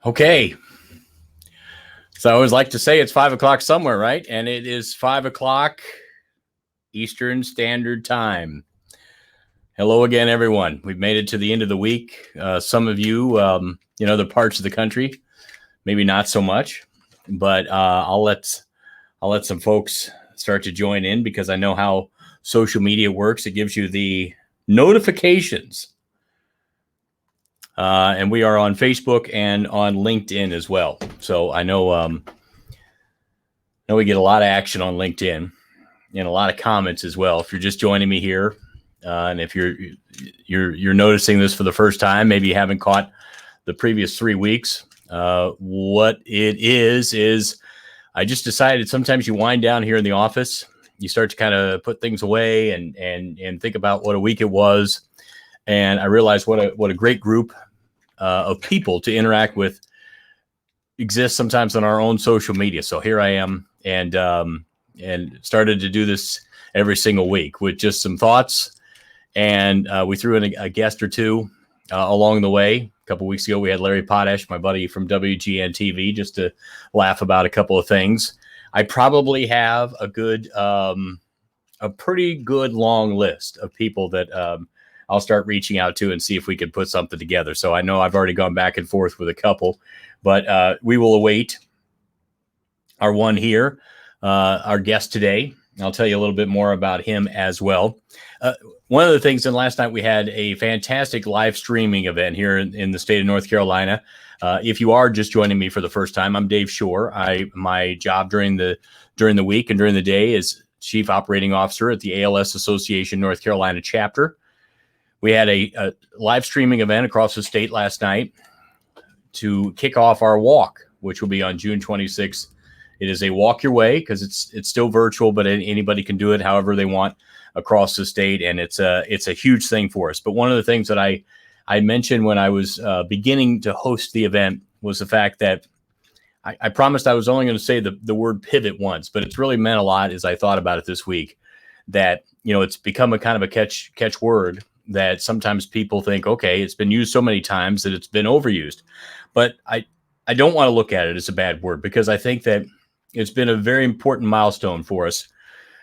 Okay. So I always like to say it's 5 o'clock somewhere, right? And it is 5 o'clock Eastern Standard Time. Hello again, everyone. We've made it to the end of the week. Some of you, in other parts of the country, maybe not so much, but I'll let some folks start to join in because I know how social media works. It gives you the notifications. And we are on Facebook and on LinkedIn as well. So I know we get a lot of action on LinkedIn and a lot of comments as well. If you're just joining me here, and if you're noticing this for the first time, maybe you haven't caught the previous 3 weeks. What it is I just decided sometimes you wind down here in the office, you start to kind of put things away and think about what a week it was. And I realized what a great group of people to interact with exists sometimes on our own social media. So here I am and started to do this every single week with just some thoughts. And we threw in a guest or two along the way. A couple weeks ago, we had Larry Potash, my buddy from WGN TV, just to laugh about a couple of things. I probably have a pretty good long list of people that I'll start reaching out to and see if we can put something together. So I know I've already gone back and forth with a couple, but we will await our one here, our guest today. I'll tell you a little bit more about him as well. One of the things, and last night we had a fantastic live streaming event here in the state of North Carolina. If you are just joining me for the first time, I'm Dave Shore. My job during the week and during the day is Chief Operating Officer at the ALS Association North Carolina chapter. We had a live streaming event across the state last night to kick off our walk, which will be on June 26th. It is a walk your way because it's still virtual, but anybody can do it however they want across the state, and it's a huge thing for us. But one of the things that I mentioned when I was beginning to host the event was the fact that I promised I was only going to say the word pivot once, but it's really meant a lot as I thought about it this week. That it's become a kind of a catch word that sometimes people think, okay, it's been used so many times that it's been overused. But I don't want to look at it as a bad word because I think that it's been a very important milestone for us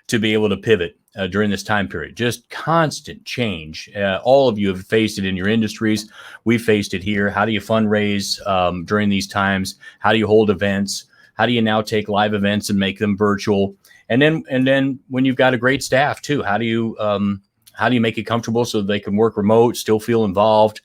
to be able to pivot during this time period. Just constant change. All of you have faced it in your industries. We've faced it here. How do you fundraise during these times? How do you hold events? How do you now take live events and make them virtual? And then when you've got a great staff too, how do you make it comfortable so they can work remote, still feel involved?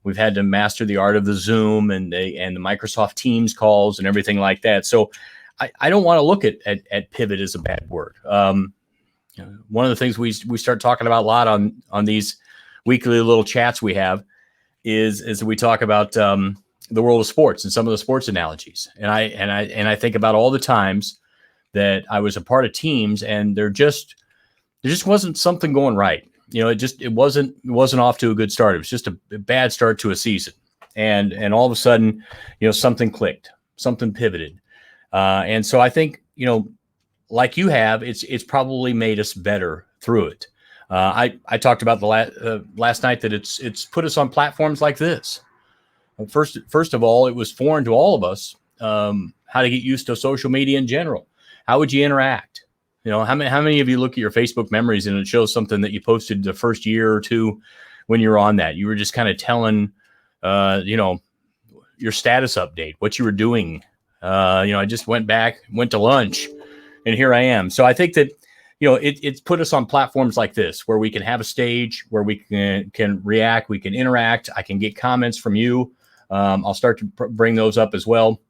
We've had to master the art of the Zoom and the Microsoft Teams calls and everything like that. So I don't want to look at pivot as a bad word. One of the things we start talking about a lot on these weekly little chats we have is we talk about the world of sports and some of the sports analogies. And I think about all the times that I was a part of teams and there just wasn't something going right. It wasn't off to a good start. It was just a bad start to a season. And all of a sudden, something clicked, something pivoted. And so I think, like you have, it's probably made us better through it. I talked about last night that it's put us on platforms like this. First of all, it was foreign to all of us, how to get used to social media in general. How would you interact? How many of you look at your Facebook memories and it shows something that you posted the first year or two when you were on that? You were just kind of telling, your status update, what you were doing. I just went to lunch and here I am. So I think that, it's put us on platforms like this where we can have a stage where we can react, we can interact. I can get comments from you. I'll start to bring those up as well.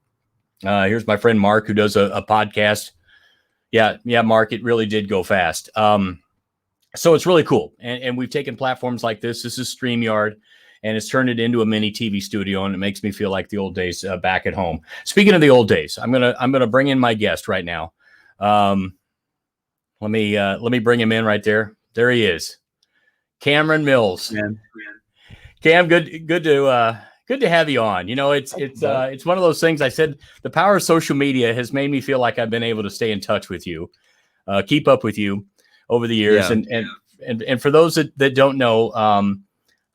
Here's my friend Mark who does a podcast. Yeah, Mark, it really did go fast. So it's really cool. And we've taken platforms like this. This is StreamYard. And it's turned it into a mini TV studio, and it makes me feel like the old days back at home. Speaking of the old days, I'm gonna bring in my guest right now. Let me bring him in right there. There he is, Cameron Mills. Man. Cam, good to have you on. It's one of those things. I said the power of social media has made me feel like I've been able to stay in touch with you, keep up with you over the years, and for those that don't know.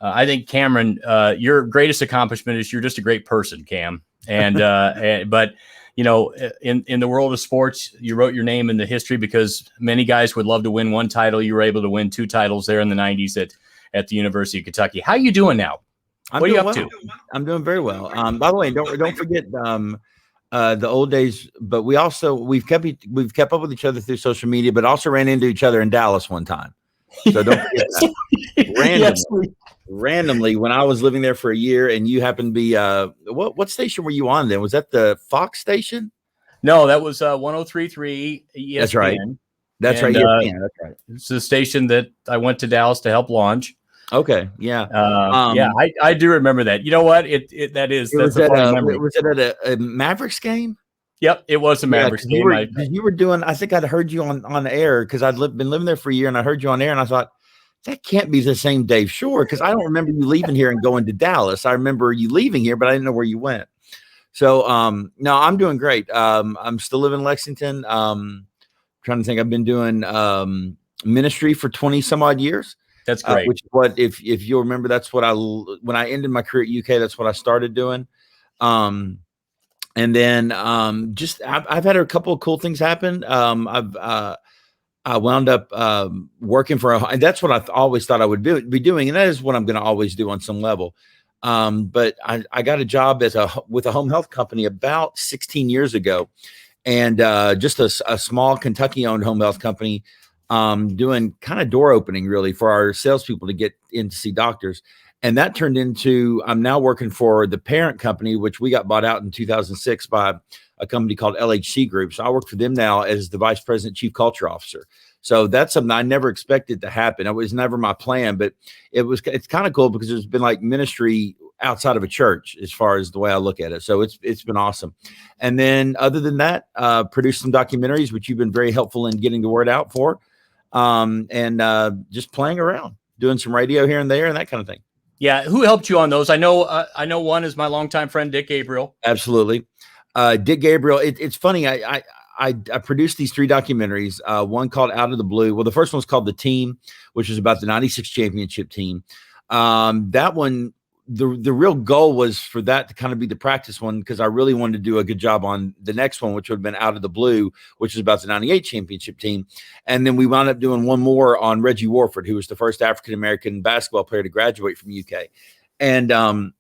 I think, Cameron, your greatest accomplishment is you're just a great person, Cam. But in the world of sports, you wrote your name in the history because many guys would love to win one title. You were able to win 2 titles there in the 90s at the University of Kentucky. How you doing now? What are you up to? I'm doing very well. By the way, don't forget the old days, but we've kept up with each other through social media, but also ran into each other in Dallas one time. So don't forget that. Randomly, when I was living there for a year, and you happened to be what station were you on then? Was that the Fox station? No, that was 103.3 ESPN. That's right. That's right. ESPN. That's right. It's the station that I went to Dallas to help launch. Okay. Yeah. I do remember that. You know what? That's a funny memory. Was it at a Mavericks game? Yep, it was a Mavericks game. You were doing. I think I'd heard you on air because I'd been living there for a year, and I heard you on air, and I thought that can't be the same Dave Shore because I don't remember you leaving here and going to Dallas. I remember you leaving here, but I didn't know where you went. So no, I'm doing great. I'm still living in Lexington. Trying to think. I've been doing ministry for 20 some odd years. That's great. Which is what, if you'll remember, that's what when I ended my career at UK, that's what I started doing. And then I've had a couple of cool things happen. I wound up working and that's what I always thought I would be doing, and that is what I'm going to always do on some level. But I got a job with a home health company about 16 years ago, and just a small Kentucky-owned home health company, doing kind of door opening really for our salespeople to get in to see doctors. And that turned into, I'm now working for the parent company, which we got bought out in 2006 by a company called LHC Group. So I work for them now as the vice president, chief culture officer. So that's something I never expected to happen. It was never my plan, but it's kind of cool because it's been like ministry outside of a church as far as the way I look at it. So it's been awesome. And then other than that, produced some documentaries, which you've been very helpful in getting the word out for. And just playing around, doing some radio here and there and that kind of thing. Yeah. Who helped you on those? I know one is my longtime friend, Dick Gabriel. Absolutely. Dick Gabriel. It's funny. I produced these 3 documentaries, one called Out of the Blue. Well, the first one was called The Team, which is about the 96 championship team. That one, the real goal was for that to kind of be the practice one, because I really wanted to do a good job on the next one, which would have been Out of the Blue, which is about the 98 championship team. And then we wound up doing one more on Reggie Warford, who was the first African-American basketball player to graduate from UK. And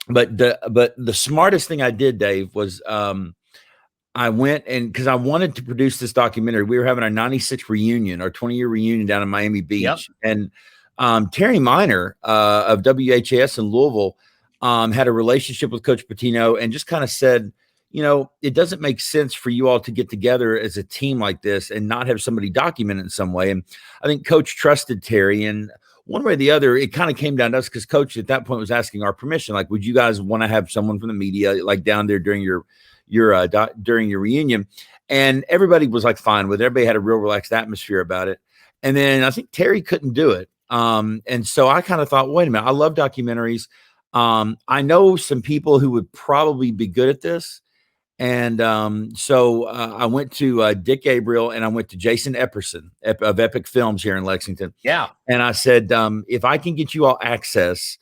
but the smartest thing I did, Dave, was I went because I wanted to produce this documentary. We were having our 96 reunion, our 20-year reunion down in Miami Beach. Yep. And Terry Minor of WHAS in Louisville had a relationship with Coach Pitino and just kind of said, it doesn't make sense for you all to get together as a team like this and not have somebody document it in some way. And I think Coach trusted Terry, and one way or the other, it kind of came down to us because Coach at that point was asking our permission. Like, would you guys want to have someone from the media like down there during your reunion? And everybody was like fine with it. Everybody had a real relaxed atmosphere about it. And then I think Terry couldn't do it. And so I kind of thought, wait a minute, I love documentaries. I know some people who would probably be good at this. And so I went to Dick Gabriel and I went to Jason Epperson of Epic Films here in Lexington. Yeah. And I said, if I can get you all access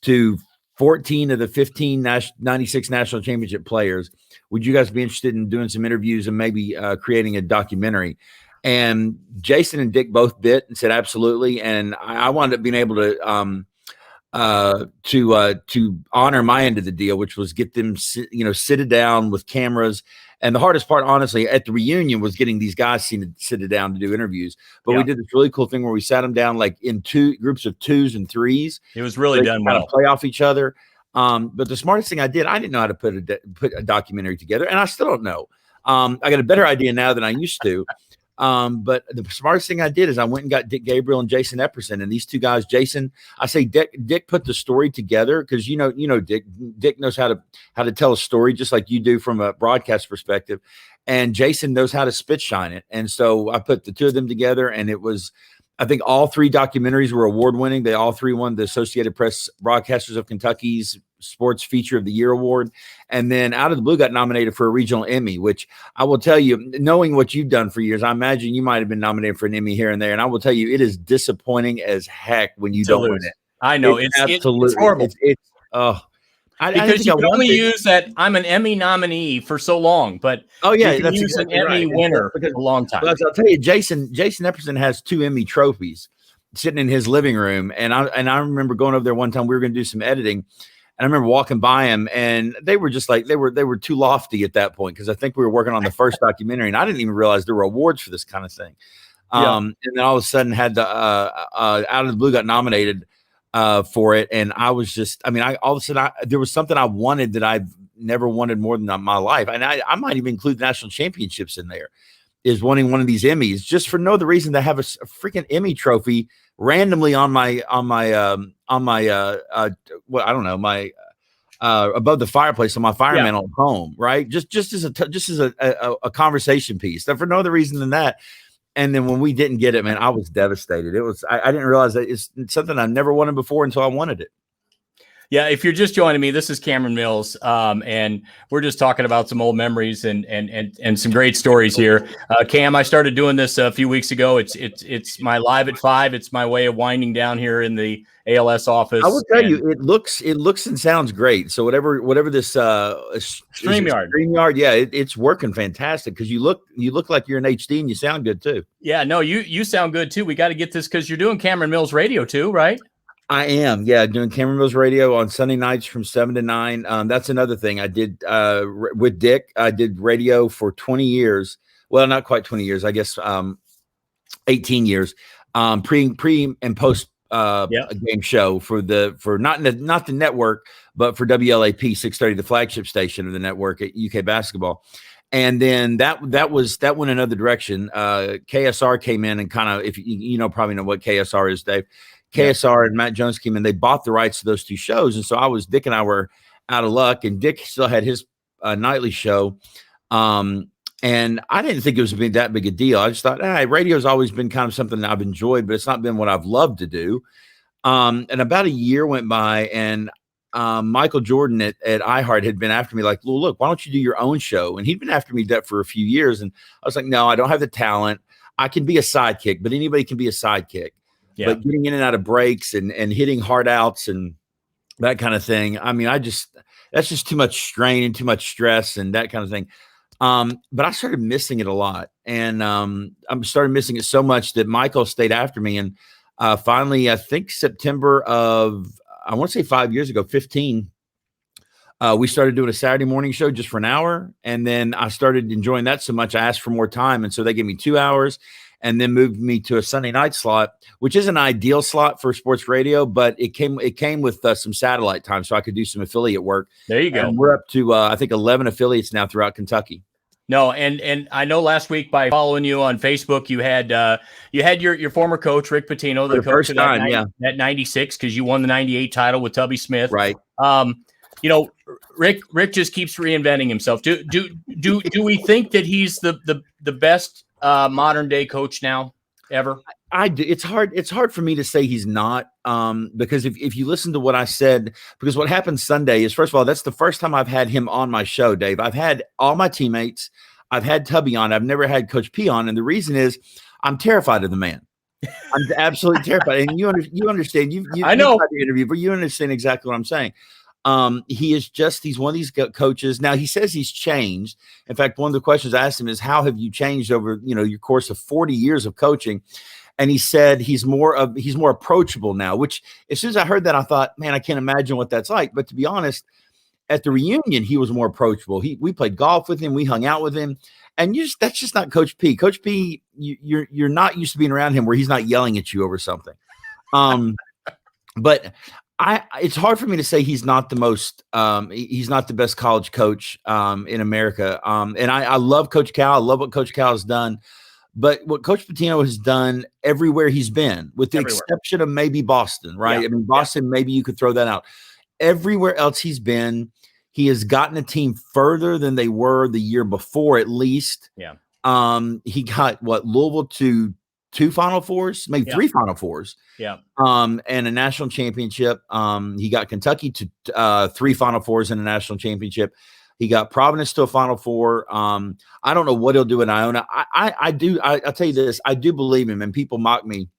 to 14 of the 15 96 national championship players, would you guys be interested in doing some interviews and maybe creating a documentary? And Jason and Dick both bit and said absolutely. And I wound up being able to honor my end of the deal, which was get them sit down with cameras. And the hardest part, honestly, at the reunion was getting these guys sit down to do interviews. But we did this really cool thing where we sat them down like in 2 groups of 2s and 3s. It was really done well. Play off each other. But the smartest thing I did, I didn't know how to put a documentary together, and I still don't know. I got a better idea now than I used to. But the smartest thing I did is I went and got Dick Gabriel and Jason Epperson, and these 2 guys, Jason, I say Dick put the story together because Dick knows how to tell a story just like you do from a broadcast perspective, and Jason knows how to spit shine it. And so I put the 2 of them together, and it was, I think all 3 documentaries were award winning. They all 3 won the Associated Press Broadcasters of Kentucky's Sports Feature of the Year award. And then Out of the Blue got nominated for a regional Emmy, which I will tell you, knowing what you've done for years, I imagine you might have been nominated for an Emmy here and there. And I will tell you, it is disappointing as heck when you don't win it. I know. It's absolutely, it's horrible. Because you can only use that I'm an Emmy nominee for so long, but you can use exactly an Emmy winner for a long time. Well, I'll tell you, Jason Epperson has 2 Emmy trophies sitting in his living room, and I remember going over there one time. We were going to do some editing, and I remember walking by him, and they were just like they were too lofty at that point because I think we were working on the first documentary, and I didn't even realize there were awards for this kind of thing. And then all of a sudden had the Out of the Blue got nominated for it, and I was just, all of a sudden there was something I wanted that I've never wanted more than my life, and I might even include the national championships in there, is wanting one of these Emmys just for no other reason to have a freaking Emmy trophy randomly on my above the fireplace on my fire mantle at home, right? Just as a conversation piece, for no other reason than that. And then when we didn't get it, man, I was devastated. I didn't realize that it's something I never wanted before until I wanted it. Yeah, if you're just joining me, this is Cameron Mills, and we're just talking about some old memories and some great stories here. Cam, I started doing this a few weeks ago. It's my Live at 5. It's my way of winding down here in the ALS office. I will tell you, it looks and sounds great. So whatever this StreamYard, yeah, it's working fantastic because you look like you're in HD and you sound good too. Yeah, no, you sound good too. We got to get this because you're doing Cameron Mills Radio too, right? I am, doing Cameron Mills Radio on Sunday nights from 7 to 9. That's another thing I did with Dick. I did radio for 20 years. Well, not quite 20 years, I guess 18 years. Pre and post game show for not the network, but for WLAP 630, the flagship station of the network at UK Basketball. And then that went another direction. KSR came in and kind of, if probably know what KSR is, Dave. KSR and Matt Jones came in. They bought the rights to those 2 shows, and so Dick and I were out of luck. And Dick still had his nightly show, and I didn't think it was that big a deal. I just thought, radio's always been kind of something that I've enjoyed, but it's not been what I've loved to do. And about a year went by, and Michael Jordan at iHeart had been after me, like, well, look, why don't you do your own show? And he'd been after me that for a few years, and I was like, no, I don't have the talent. I can be a sidekick, but anybody can be a sidekick. Yeah. But getting in and out of breaks and hitting hard outs and that kind of thing. That's just too much strain and too much stress and that kind of thing. But I started missing it a lot. And I started missing it so much that Michael stayed after me. And finally, I think September of, I want to say 5 years ago, 15, we started doing a Saturday morning show just for an hour. And then I started enjoying that so much, I asked for more time. And so they gave me 2 hours. And then moved me to a Sunday night slot, which is an ideal slot for sports radio, but it came with some satellite time, so I could do some affiliate work. There you go. And we're up to I think 11 affiliates now throughout Kentucky. No, and I know last week by following you on Facebook, you had your former coach Rick Pitino, the coach of that 96, because you won the 98 title with Tubby Smith, right? Rick just keeps reinventing himself. Do we think that he's the best modern day coach now ever? I do. It's hard for me to say he's not, because if you listen to what I said, because what happened Sunday is, first of all, that's the first time I've had him on my show, Dave. I've had all my teammates, I've had Tubby on, I've never had Coach P on, and the reason is I'm terrified of the man. I'm absolutely terrified, and you understand. I know the interview, but you understand exactly what I'm saying. He's one of these coaches. Now he says he's changed. In fact, one of the questions I asked him is, how have you changed over, your course of 40 years of coaching? And he said he's more approachable now, which as soon as I heard that, I thought, man, I can't imagine what that's like. But to be honest, at the reunion, he was more approachable. We played golf with him. We hung out with him. And that's just not Coach P. Coach P, you're not used to being around him where he's not yelling at you over something. But it's hard for me to say he's not the best college coach in America. And I love Coach Cal. I love what Coach Cal has done. But what Coach Pitino has done everywhere he's been, with the exception of maybe Boston, right? Yeah. Boston, maybe you could throw that out. Everywhere else he's been, he has gotten a team further than they were the year before, at least. Yeah. He got Louisville to 2 Final Fours, maybe 3 Final Fours. Yeah. And a national championship. He got Kentucky to 3 Final Fours and a national championship. He got Providence to a Final Four. I don't know what he'll do in Iona. I'll tell you this. I do believe him, and people mock me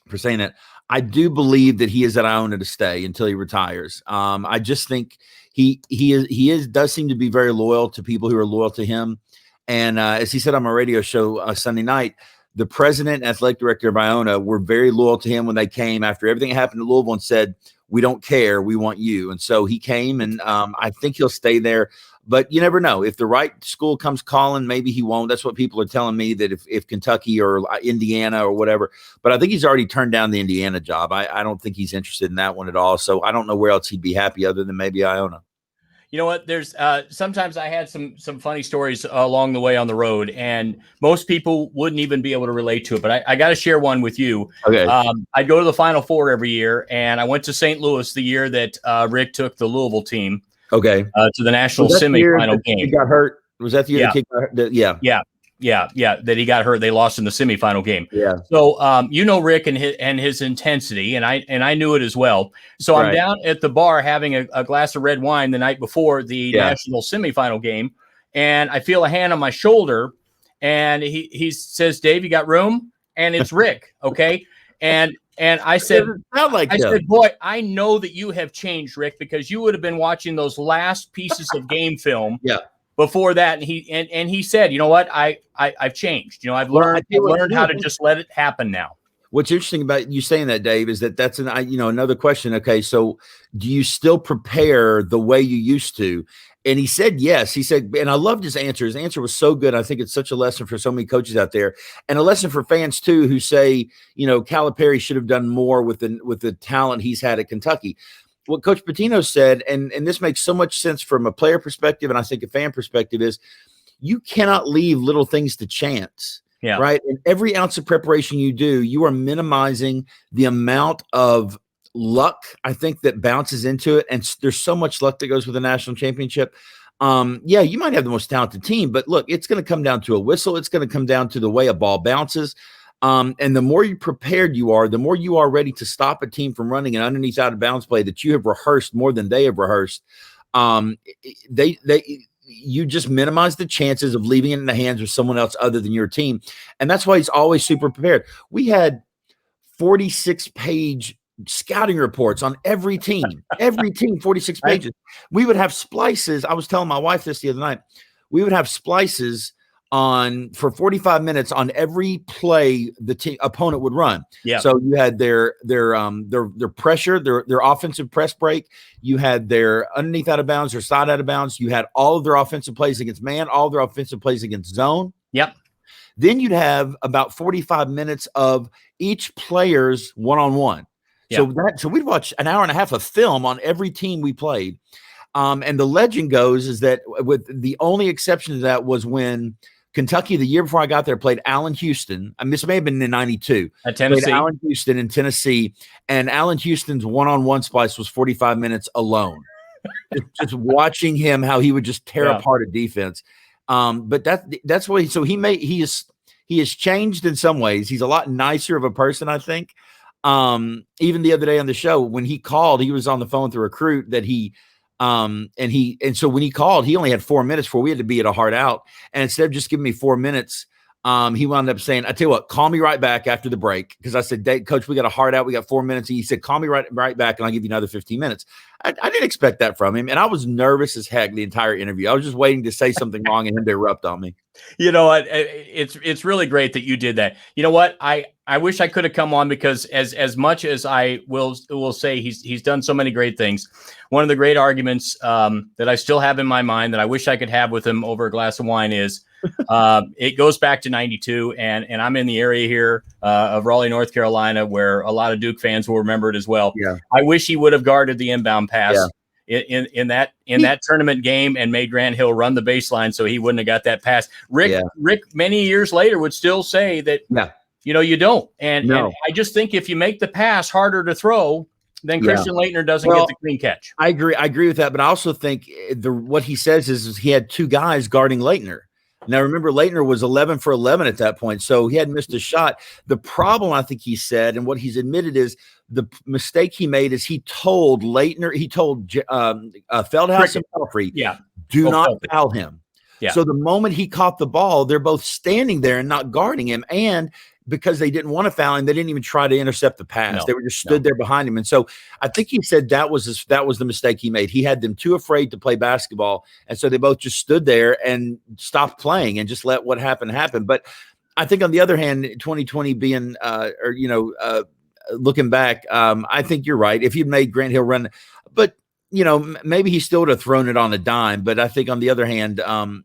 for saying that. I do believe that he is at Iona to stay until he retires. I just think he does seem to be very loyal to people who are loyal to him. And as he said on my radio show Sunday night, the president and athletic director of Iona were very loyal to him when they came after everything that happened to Louisville and said, "We don't care, we want you." And so he came, and I think he'll stay there. But you never know. If the right school comes calling, maybe he won't. That's what people are telling me, that if Kentucky or Indiana or whatever. But I think he's already turned down the Indiana job. I don't think he's interested in that one at all. So I don't know where else he'd be happy other than maybe Iona. You know what? There's sometimes I had some funny stories along the way on the road, and most people wouldn't even be able to relate to it. But I got to share one with you. Okay. I'd go to the Final Four every year, and I went to St. Louis the year that Rick took the Louisville team. Okay. To the national semifinal game. He got hurt. Was that the year? Yeah. Yeah. That he got hurt. They lost in the semifinal game. Yeah. So, Rick and his intensity, and I knew it as well. So I'm down at the bar having a glass of red wine the night before the national semifinal game, and I feel a hand on my shoulder, and he says, "Dave, you got room?" And it's Rick. Okay. And I said, boy, I know that you have changed, Rick, because you would have been watching those last pieces of game film before that. And he said, "You know what? I've changed. You know, I've learned how to just let it happen now." What's interesting about you saying that, Dave, is that's another question. Okay, so do you still prepare the way you used to? And he said yes. He said, and I loved his answer. His answer was so good. I think it's such a lesson for so many coaches out there, and a lesson for fans too, who say, Calipari should have done more with the talent he's had at Kentucky. What Coach Pitino said, and this makes so much sense from a player perspective, and I think a fan perspective, is you cannot leave little things to chance. Yeah. Right. And every ounce of preparation you do, you are minimizing the amount of luck, I think, that bounces into it. And there's so much luck that goes with a national championship. You might have the most talented team, but look, it's going to come down to a whistle. It's going to come down to the way a ball bounces. And the more you prepared you are, the more you are ready to stop a team from running an underneath out of bounds play that you have rehearsed more than they have rehearsed. You just minimize the chances of leaving it in the hands of someone else other than your team. And that's why he's always super prepared. We had 46-page scouting reports on every team, 46 pages. We would have splices. I was telling my wife this the other night. We would have splices for 45 minutes on every play the opponent would run. Yeah. So you had their pressure, their offensive press break. You had their underneath out of bounds or side out of bounds. You had all of their offensive plays against man, all of their offensive plays against zone. Yep. Then you'd have about 45 minutes of each player's one-on-one. Yep. So we'd watch an hour and a half of film on every team we played. And the legend goes is that with the only exception to that was when Kentucky, the year before I got there, played Allen Houston. This may have been in 92. At Tennessee. Played Allen Houston in Tennessee. And Allen Houston's one-on-one splice was 45 minutes alone. just watching him, how he would just tear apart a defense. But that's what he has changed in some ways. He's a lot nicer of a person, I think. Even the other day on the show, when he called, he was on the phone with a recruit that so when he called, he only had 4 minutes before we had to be at a hard out. And instead of just giving me 4 minutes, he wound up saying, "I tell you what, call me right back after the break." Because I said, "Coach, we got a hard out. We got 4 minutes." And he said, "Call me right back, and I'll give you another 15 minutes." I didn't expect that from him. And I was nervous as heck the entire interview. I was just waiting to say something wrong and him to erupt on me. You know what? It's really great that you did that. You know what? I wish I could have come on, because as much as I will say he's done so many great things. One of the great arguments that I still have in my mind that I wish I could have with him over a glass of wine is it goes back to 92, and I'm in the area here of Raleigh, North Carolina, where a lot of Duke fans will remember it as well. Yeah. I wish he would have guarded the inbound pass. Yeah. In that tournament game and made Grant Hill run the baseline so he wouldn't have got that pass. Rick many years later would still say that you don't. And I just think if you make the pass harder to throw, then Christian Laettner doesn't get the clean catch. I agree with that, but I also think what he says is he had two guys guarding Laettner. Now, remember, Laettner was 11 for 11 at that point, so he hadn't missed a shot. The problem, I think he said, and what he's admitted is the mistake he made is he told Laettner, he told Feldhouse and Pelfrey, do not foul him. Yeah. So the moment he caught the ball, they're both standing there and not guarding him. And because they didn't want to foul him, they didn't even try to intercept the pass. No, they were just stood there behind him. And so I think he said that was the mistake he made. He had them too afraid to play basketball. And so they both just stood there and stopped playing and just let what happened happen. But I think on the other hand, 2020 being, looking back, I think you're right. If you'd made Grant Hill run, but maybe he still would have thrown it on a dime. But I think on the other hand,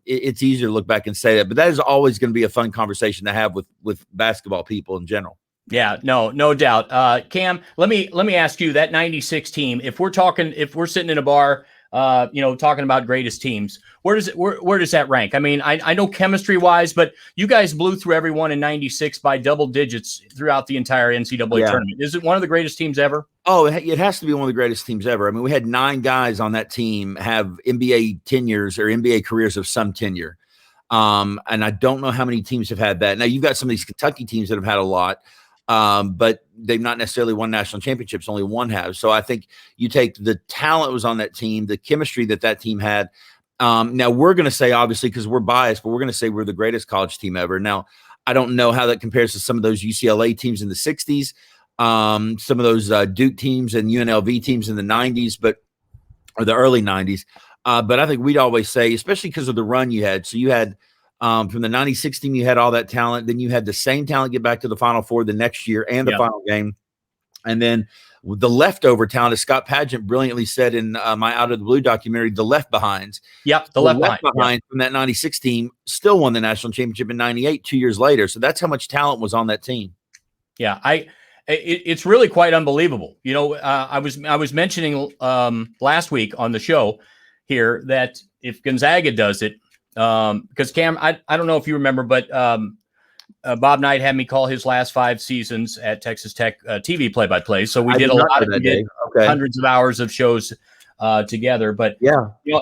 it's easier to look back and say that. But that is always going to be a fun conversation to have with basketball people in general. Yeah, no doubt. Cam, let me ask you, that 96 team, if we're sitting in a bar, talking about greatest teams, where does that rank? I mean, I know chemistry wise, but you guys blew through everyone in 96 by double digits throughout the entire NCAA tournament. Is it one of the greatest teams ever? Oh, it has to be one of the greatest teams ever. I mean, we had 9 guys on that team have NBA tenures or NBA careers of some tenure. And I don't know how many teams have had that. Now you've got some of these Kentucky teams that have had a lot. But they've not necessarily won national championships. Only one has. So I think you take the talent was on that team, the chemistry that team had. Now we're going to say, obviously, because we're biased, but we're going to say we're the greatest college team ever. Now, I don't know how that compares to some of those UCLA teams in the 60s, some of those Duke teams and UNLV teams in the 90s, or the early 90s. But I think we'd always say, especially because of the run you had. So you had from the 96 team, you had all that talent. Then you had the same talent get back to the Final Four the next year and the final game. And then the leftover talent, as Scott Padgett brilliantly said in my Out of the Blue documentary, the left behinds. Yep, the left behind from that 96 team still won the national championship in 98, 2 years later. So that's how much talent was on that team. Yeah, it's really quite unbelievable. I was mentioning last week on the show here that if Gonzaga does it, because Cam, I don't know if you remember, but Bob Knight had me call his last 5 seasons at Texas Tech TV play-by-play. So we did a lot of hundreds of hours of shows together. But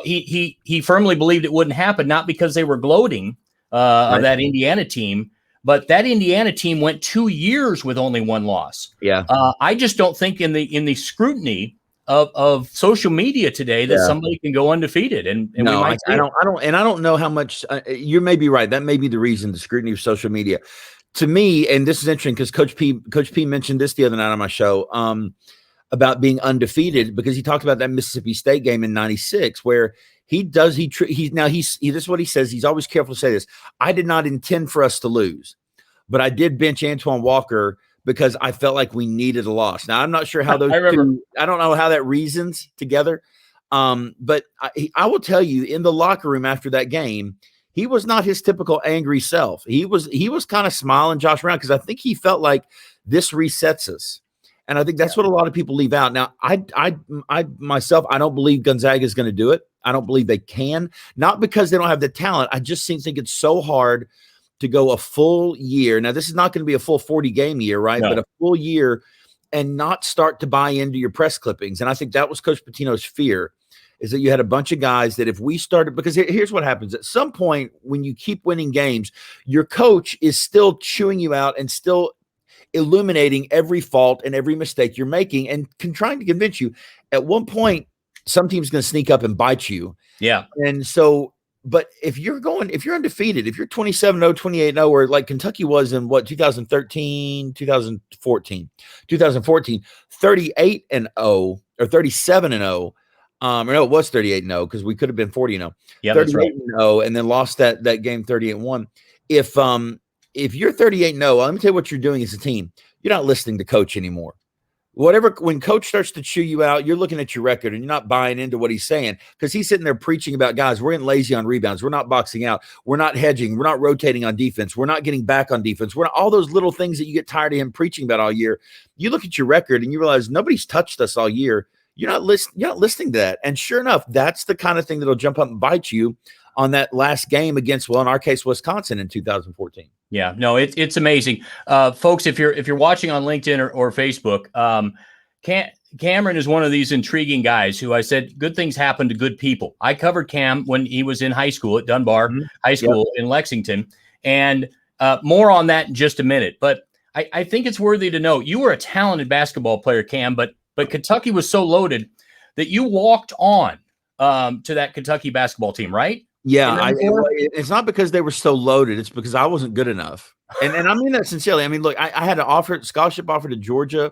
he firmly believed it wouldn't happen, not because they were gloating of that Indiana team, but that Indiana team went 2 years with only 1 loss. Yeah, I just don't think in the scrutiny of social media today that somebody can go undefeated, and no, I don't know how much you may be right. That may be the reason, the scrutiny of social media. To me, and this is interesting because Coach P mentioned this the other night on my show about being undefeated, because he talked about that Mississippi State game in 96 where this is what he says. He's always careful to say this. I did not intend for us to lose, but I did bench Antoine Walker because I felt like we needed a loss. Now, I'm not sure how those two, I don't know how that reasons together. But I will tell you, in the locker room after that game, he was not his typical angry self. He was kind of smiling Josh around because I think he felt like this resets us. And I think that's what a lot of people leave out. Now, I myself, I don't believe Gonzaga is going to do it. I don't believe they can, not because they don't have the talent. I just think it's so hard to go a full year. Now, this is not going to be a full 40-game year, right? No. But a full year and not start to buy into your press clippings. And I think that was Coach Pitino's fear, is that you had a bunch of guys that if we started, because here's what happens. At some point, when you keep winning games, your coach is still chewing you out and still illuminating every fault and every mistake you're making and trying to convince you. At one point, some team's going to sneak up and bite you. Yeah. And so, but if you're undefeated, if you're 27-0, 28-0, or like Kentucky was in 2013, 2014, 38-0 or 37-0. Or no, it was 38-0 because we could have been 40-0. Yeah, that's right. 38-0 and then lost that game 38-1. If you're 38-0, let me tell you what you're doing as a team. You're not listening to coach anymore. When coach starts to chew you out, you're looking at your record and you're not buying into what he's saying, because he's sitting there preaching about, guys, we're getting lazy on rebounds. We're not boxing out. We're not hedging. We're not rotating on defense. We're not getting back on defense. We're not, all those little things that you get tired of him preaching about all year. You look at your record and you realize nobody's touched us all year. You're not listening to that. And sure enough, that's the kind of thing that'll jump up and bite you on that last game against, well, in our case, Wisconsin in 2014. Yeah, no, it's amazing. Folks, if you're watching on LinkedIn or Facebook, Cameron is one of these intriguing guys who I said good things happen to good people. I covered Cam when he was in high school at Dunbar High School in Lexington, and more on that in just a minute. But I think it's worthy to note, you were a talented basketball player, Cam, but Kentucky was so loaded that you walked on to that Kentucky basketball team, right? Yeah, in '94? it's not because they were so loaded. It's because I wasn't good enough. And I mean that sincerely. I mean, look, I had an scholarship offer to Georgia.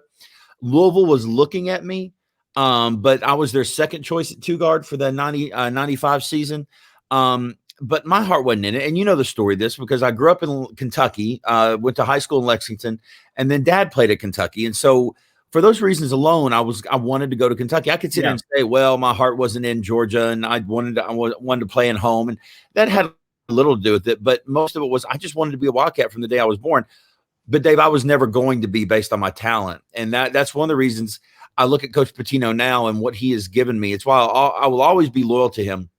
Louisville was looking at me, but I was their second choice at two guard for the 95 season. But my heart wasn't in it. And you know the story of this because I grew up in Kentucky, went to high school in Lexington, and then dad played at Kentucky. And so for those reasons alone, I wanted to go to Kentucky. I could sit there and say, well, my heart wasn't in Georgia and I wanted to play in home. And that had a little to do with it. But most of it was I just wanted to be a Wildcat from the day I was born. But Dave, I was never going to be based on my talent. And that's one of the reasons I look at Coach Pitino now and what he has given me. It's why I will always be loyal to him.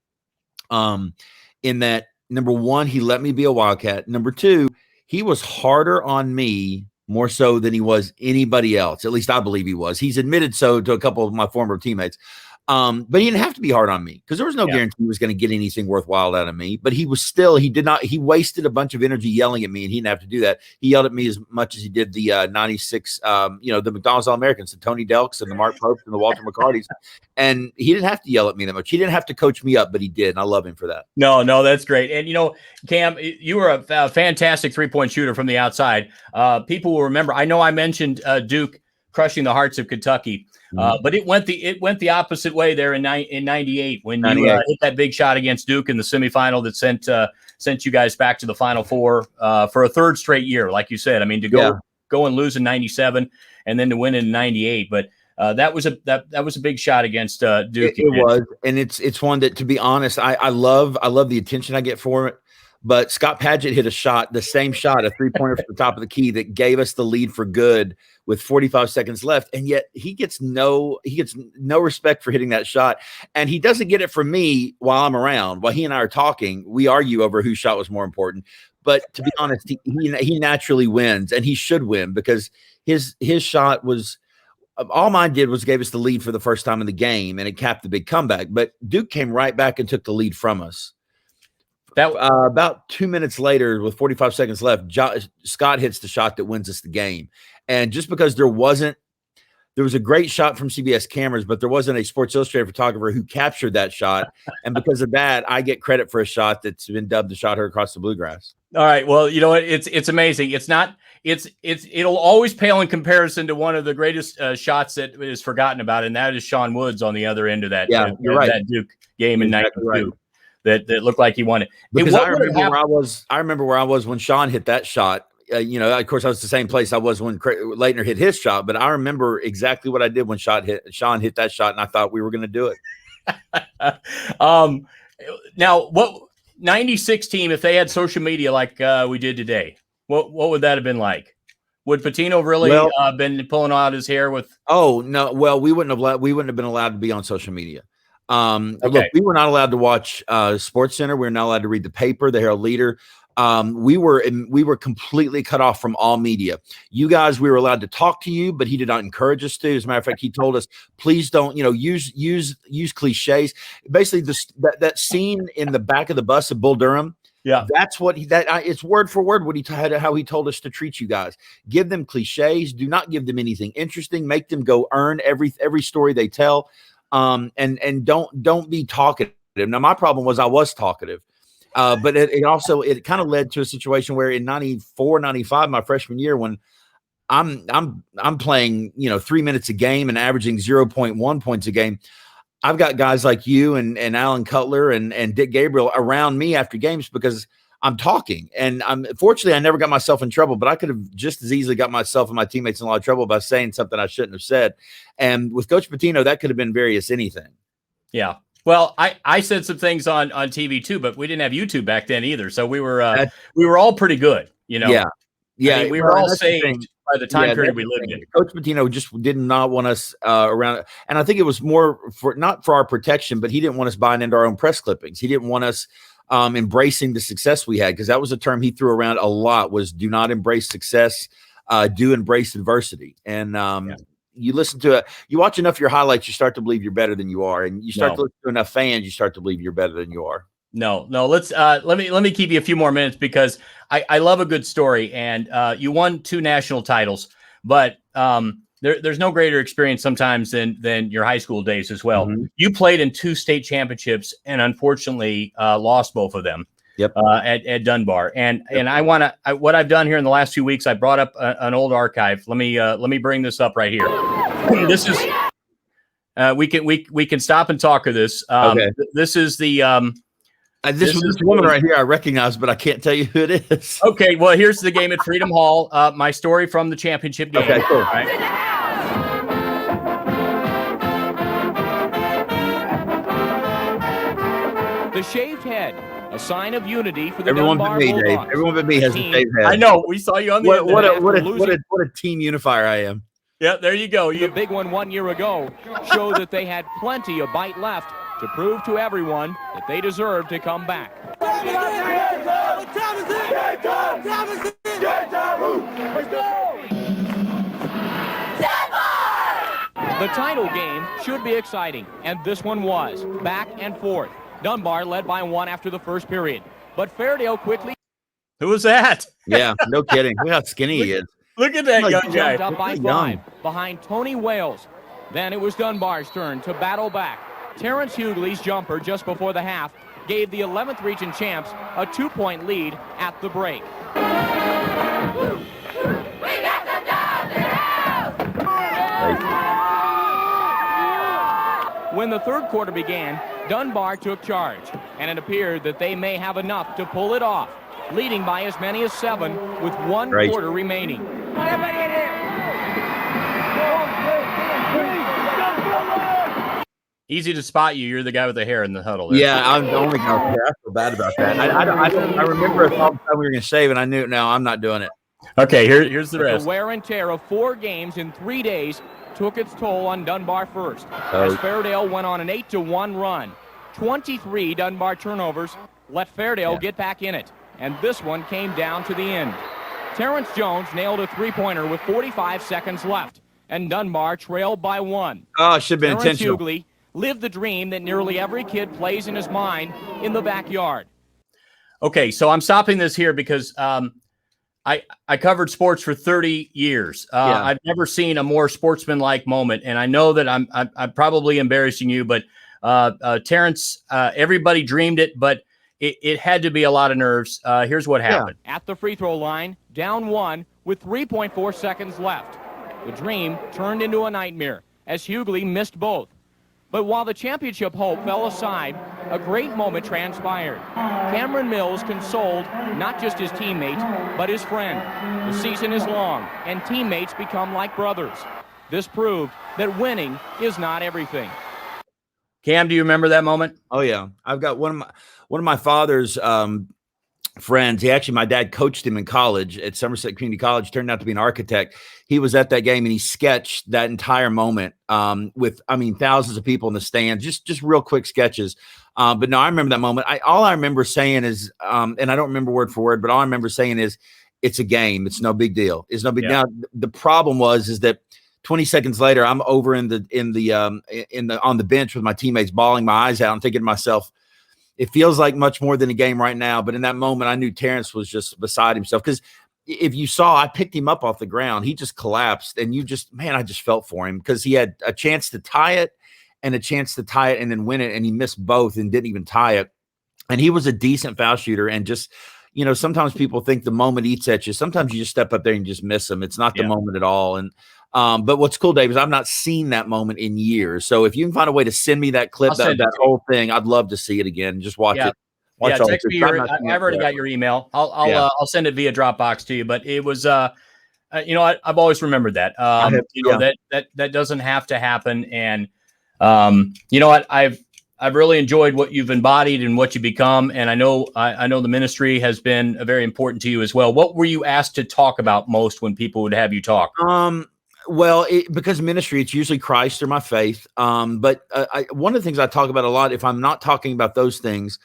In that, number one, he let me be a Wildcat. Number two, he was harder on me more so than he was anybody else. At least I believe he was. He's admitted so to a couple of my former teammates. But he didn't have to be hard on me because there was no guarantee he was going to get anything worthwhile out of me. But he wasted a bunch of energy yelling at me, and he didn't have to do that. He yelled at me as much as he did the 96, the McDonald's All-Americans, the Tony Delks and the Mark Popes and the Walter McCartys. And he didn't have to yell at me that much. He didn't have to coach me up, but he did. And I love him for that. No, that's great. And, Cam, you were a fantastic three-point shooter from the outside. People will remember, I know I mentioned Duke crushing the hearts of Kentucky. But it went the opposite way there in 98 when you hit that big shot against Duke in the semifinal that sent you guys back to the Final Four for a third straight year, like you said. I mean, to go and lose in 97 and then to win in 98, but that was a big shot against Duke. It was, and it's one that, to be honest, I love the attention I get for it. But Scott Padgett hit the same shot, a three-pointer from the top of the key that gave us the lead for good with 45 seconds left. And yet he gets no respect for hitting that shot. And he doesn't get it from me while I'm around. While he and I are talking, we argue over whose shot was more important. But to be honest, he naturally wins, and he should win because his shot was all mine did was gave us the lead for the first time in the game, and it capped the big comeback. But Duke came right back and took the lead from us. That about 2 minutes later, with 45 seconds left, Scott hits the shot that wins us the game. And just because there was a great shot from CBS cameras, but there wasn't a Sports Illustrated photographer who captured that shot. And because of that, I get credit for a shot that's been dubbed the shot heard across the bluegrass. All right. Well, you know what? It's amazing. It'll always pale in comparison to one of the greatest shots that is forgotten about, and that is Sean Woods on the other end of that. Yeah, you're right. That Duke game in '92. Right. That looked like he won it. Because I remember where I was when Sean hit that shot. Of course, I was the same place I was when Leitner hit his shot. But I remember exactly what I did when Sean hit that shot, and I thought we were going to do it. Now, what 96 team, if they had social media like we did today, what would that have been like? Would Pitino really been pulling out his hair with? Oh no! Well, we wouldn't have been allowed to be on social media. Look, we were not allowed to watch Sports Center. We were not allowed to read the paper, the Herald Leader. We were completely cut off from all media. You guys, we were allowed to talk to you, but he did not encourage us to. As a matter of fact, he told us, please don't, use cliches. Basically, that scene in the back of the bus of Bull Durham. Yeah, that's what it's word for word how he told us to treat you guys. Give them cliches. Do not give them anything interesting. Make them go earn every story they tell. And don't be talkative. Now, my problem was I was talkative, but it kind of led to a situation where in 94, 95, my freshman year, when I'm playing, 3 minutes a game and averaging 0.1 points a game, I've got guys like you and Alan Cutler and Dick Gabriel around me after games because I'm talking. And fortunately, I never got myself in trouble, but I could have just as easily got myself and my teammates in a lot of trouble by saying something I shouldn't have said. And with Coach Pitino, that could have been various anything. Yeah. Well, I said some things on TV too, but we didn't have YouTube back then either. So we were all pretty good, Yeah. I mean, we were all saved by the time period we lived in. Coach Pitino just did not want us around. And I think it was more not for our protection, but he didn't want us buying into our own press clippings. He didn't want us embracing the success we had, because that was a term he threw around a lot, was do not embrace success, do embrace adversity. And you listen to it, you watch enough of your highlights, you start to believe you're better than you are. And you start to listen to enough fans, you start to believe you're better than you are. No, let's let me keep you a few more minutes, because I love a good story. And you won 2 national titles, but there's no greater experience sometimes than your high school days as well. Mhm. You played in 2 state championships and unfortunately lost both of them. Yep. At Dunbar, and I want to. What I've done here in the last 2 weeks, I brought up an old archive. Let me bring this up right here. This is we can stop and talk of this. Okay. This is the this woman right here I recognize, but I can't tell you who it is. Okay, well, here's the game at Freedom Hall. My story from the championship game. Okay, cool. All right. The shaved head, a sign of unity for the Everyone but Dunbar me, Dave. Bulldogs. Everyone but me has the shaved head. I know. We saw you on the What internet. a team unifier I am. Yeah, there you go. The big one 1 year ago showed that they had plenty of bite left to prove to everyone that they deserve to come back. The title game should be exciting, and this one was. Back and forth. Dunbar led by 1 after the first period, but Fairdale quickly. Who was that? Yeah, no kidding. Look how skinny he is. Look at that young guy. Jumped up by 5 behind Tony Wales. Then it was Dunbar's turn to battle back. Terrence Hughley's jumper just before the half gave the 11th region champs a 2-point lead at the break. When the third quarter began, Dunbar took charge, and it appeared that they may have enough to pull it off, leading by as many as 7 with 1 quarter remaining. Easy to spot you. You're the guy with the hair in the huddle there. Yeah, I'm the only guy. I feel bad about that. I remember a time we were going to save, and I knew, no, I'm not doing it. Okay, here's the rest. The wear and tear of 4 games in 3 days took its toll on Dunbar first, as Fairdale went on an 8-1 run. 23 Dunbar turnovers let Fairdale get back in it, and this one came down to the end. Terrence Jones nailed a 3-pointer with 45 seconds left, and Dunbar trailed by 1. Oh, it should have been Terrence intentional. Hughley lived the dream that nearly every kid plays in his mind in the backyard. Okay, so I'm stopping this here because I covered sports for 30 years. I've never seen a more sportsmanlike moment, and I know that I'm probably embarrassing you, but Terrence, everybody dreamed it, but it had to be a lot of nerves. Here's what happened. At the free throw line, down 1 with 3.4 seconds left. The dream turned into a nightmare as Hughley missed both. But while the championship hope fell aside, a great moment transpired. Cameron Mills consoled not just his teammate, but his friend. The season is long, and teammates become like brothers. This proved that winning is not everything. Cam, do you remember that moment? Oh yeah, I've got one of my father's friends. My dad coached him in college at Somerset Community College. Turned out to be an architect. He was at that game and he sketched that entire moment with thousands of people in the stands. Just real quick sketches. But no, I remember that moment. All I remember saying is, and I don't remember word for word, but all I remember saying is, it's a game. It's no big deal. It's no big deal. Now, the problem is that 20 seconds later, I'm over on the bench with my teammates, bawling my eyes out. I'm thinking to myself, it feels like much more than a game right now. But in that moment, I knew Terrence was just beside himself. Because if you saw, I picked him up off the ground. He just collapsed. And I just felt for him because he had a chance to tie it and a chance to tie it and then win it. And he missed both and didn't even tie it. And he was a decent foul shooter. And just, sometimes people think the moment eats at you. Sometimes you just step up there and just miss them. It's not the moment at all. And but what's cool, Dave, is I've not seen that moment in years. So if you can find a way to send me that clip, that whole thing, I'd love to see it again. Just watch it. Text me. I've already got your email. I'll send it via Dropbox to you. But it was, I've always remembered that. That doesn't have to happen. And you know what, I've really enjoyed what you've embodied and what you become. And I know the ministry has been very important to you as well. What were you asked to talk about most when people would have you talk? Well, because ministry, it's usually Christ or my faith. But one of the things I talk about a lot, if I'm not talking about those things,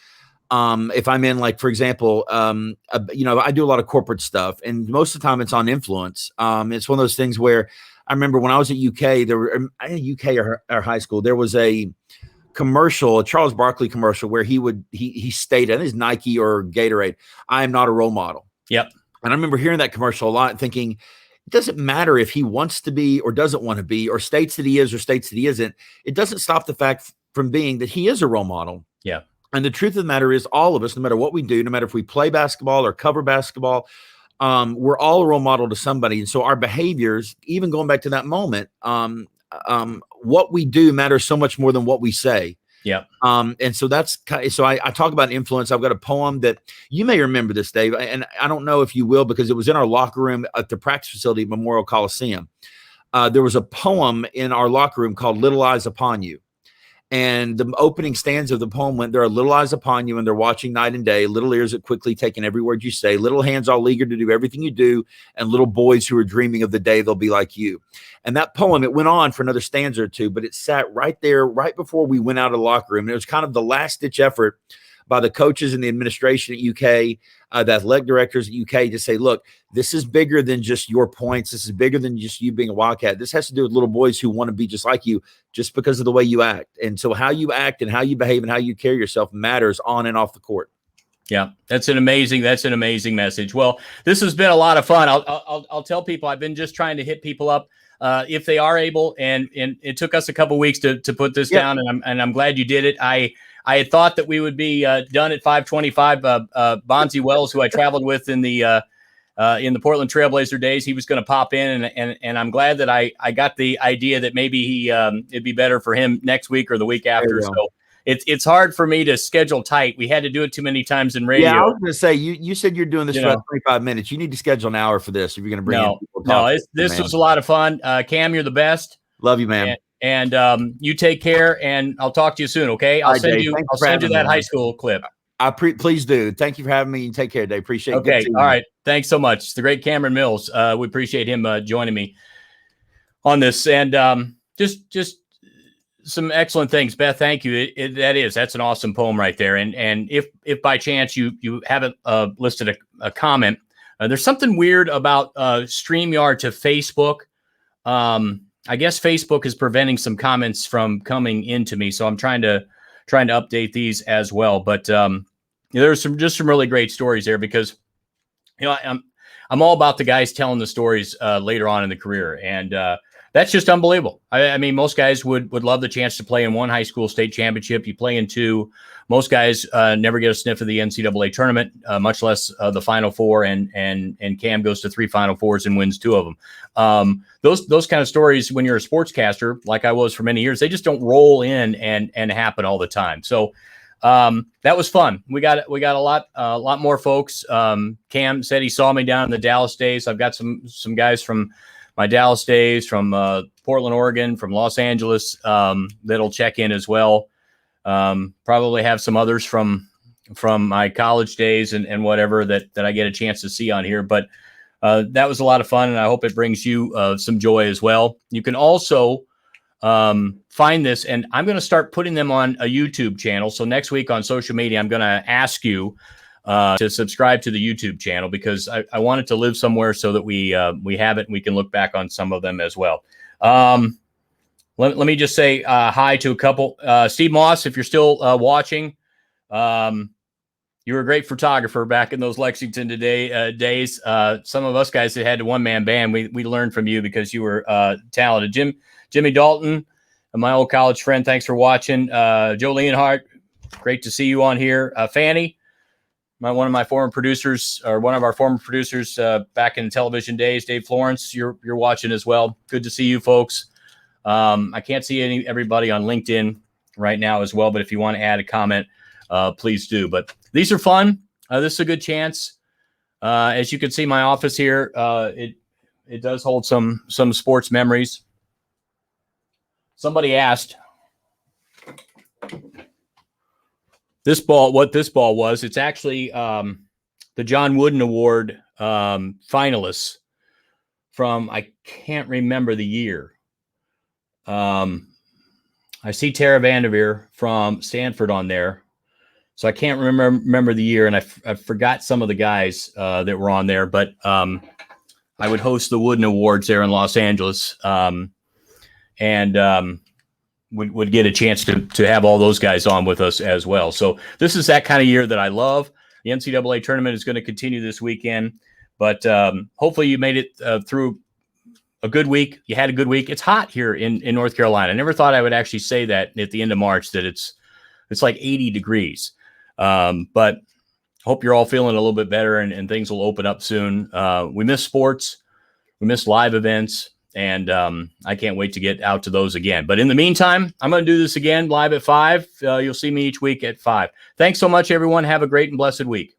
if I'm in, like, for example, I do a lot of corporate stuff, and most of the time it's on influence. It's one of those things where I remember when I was at UK, or high school, there was a commercial, a Charles Barkley commercial, where he stated, his Nike or Gatorade, "I am not a role model." Yep. And I remember hearing that commercial a lot and thinking, it doesn't matter if he wants to be or doesn't want to be, or states that he is or states that he isn't. It doesn't stop the fact from being that he is a role model. Yeah. And the truth of the matter is, all of us, no matter what we do, no matter if we play basketball or cover basketball, we're all a role model to somebody. And so our behaviors, even going back to that moment, what we do matters so much more than what we say. Yeah. And so I talk about influence. I've got a poem that you may remember this, Dave, and I don't know if you will, because it was in our locker room at the practice facility at Memorial Coliseum. There was a poem in our locker room called Little Eyes Upon You. And the opening stanza of the poem went, there are little eyes upon you and they're watching night and day, little ears that quickly take in every word you say, little hands all eager to do everything you do, and little boys who are dreaming of the day they'll be like you. And that poem, it went on for another stanza or two, but it sat right there, right before we went out of the locker room. And it was kind of the last ditch effort by the coaches and the administration at UK, the athletic directors at UK, to say, look, this is bigger than just your points. This is bigger than just you being a Wildcat. This has to do with little boys who want to be just like you, just because of the way you act. And so how you act and how you behave and how you carry yourself matters on and off the court. Yeah, that's an amazing message. Well, this has been a lot of fun. I'll tell people, I've been just trying to hit people up if they are able, and it took us a couple weeks to put this down, and I'm glad you did it. I had thought that we would be done at 5:25. Bonzi Wells, who I traveled with in the Portland Trailblazer days, he was going to pop in, and I'm glad that I got the idea that maybe it'd be better for him next week or the week after. So it's hard for me to schedule tight. We had to do it too many times in radio. Yeah, I was going to say, you said you're doing this for about 25 minutes. You need to schedule an hour for this if you're going to bring in people. No, this was a lot of fun. Cam, you're the best. Love you, man. And you take care, and I'll talk to you soon. Okay, I'll send you that high school clip. Please do. Thank you for having me, and take care, Dave. Appreciate it. Okay, all right. Thanks so much. It's the great Cameron Mills. We appreciate him joining me on this, and just some excellent things. Beth, thank you. That's an awesome poem right there. And if by chance you haven't listed a comment, there's something weird about StreamYard to Facebook. I guess Facebook is preventing some comments from coming into me, so I'm trying to update these as well. But there's some really great stories there, because I'm all about the guys telling the stories later on in the career, and that's just unbelievable. I mean, most guys would love the chance to play in one high school state championship. You play in two. Most guys never get a sniff of the NCAA tournament, much less the Final Four. And Cam goes to 3 Final Fours and wins 2 of them. Those kind of stories, when you're a sportscaster, like I was for many years, they just don't roll in and happen all the time. So that was fun. We got a lot more folks. Cam said he saw me down in the Dallas days. I've got some guys from my Dallas days, from Portland, Oregon, from Los Angeles, that'll check in as well. Probably have some others from my college days and whatever that I get a chance to see on here. But that was a lot of fun, and I hope it brings you some joy as well. You can also find this, and I'm going to start putting them on a YouTube channel. So next week on social media, I'm going to ask you to subscribe to the YouTube channel, because I want it to live somewhere so that we have it and we can look back on some of them as well. Let me just say hi to a couple. Steve Moss, if you're still watching, you were a great photographer back in those Lexington days. Some of us guys that had a one-man band, we learned from you because you were talented. Jimmy Dalton, my old college friend, thanks for watching. Joe Leonhardt, great to see you on here. Fanny, one of our former producers back in television days. Dave Florence, you're watching as well. Good to see you folks. I can't see everybody on LinkedIn right now as well, but if you want to add a comment, please do. But these are fun. This is a good chance. As you can see, my office here, it does hold some sports memories. Somebody asked what this ball was. It's actually the John Wooden Award finalists from, I can't remember the year. I see Tara Vanderveer from Stanford on there, so I can't remember the year, and I forgot some of the guys that were on there. But I would host the Wooden Awards there in Los Angeles, and would get a chance to have all those guys on with us as well. So this is that kind of year that I love. The NCAA tournament is going to continue this weekend, but hopefully you made it through a good week. You had a good week. It's hot here in North Carolina. I never thought I would actually say that at the end of March, that it's like 80 degrees. But hope you're all feeling a little bit better and things will open up soon. We miss sports. We miss live events. And I can't wait to get out to those again. But in the meantime, I'm going to do this again live at 5. You'll see me each week at 5. Thanks so much, everyone. Have a great and blessed week.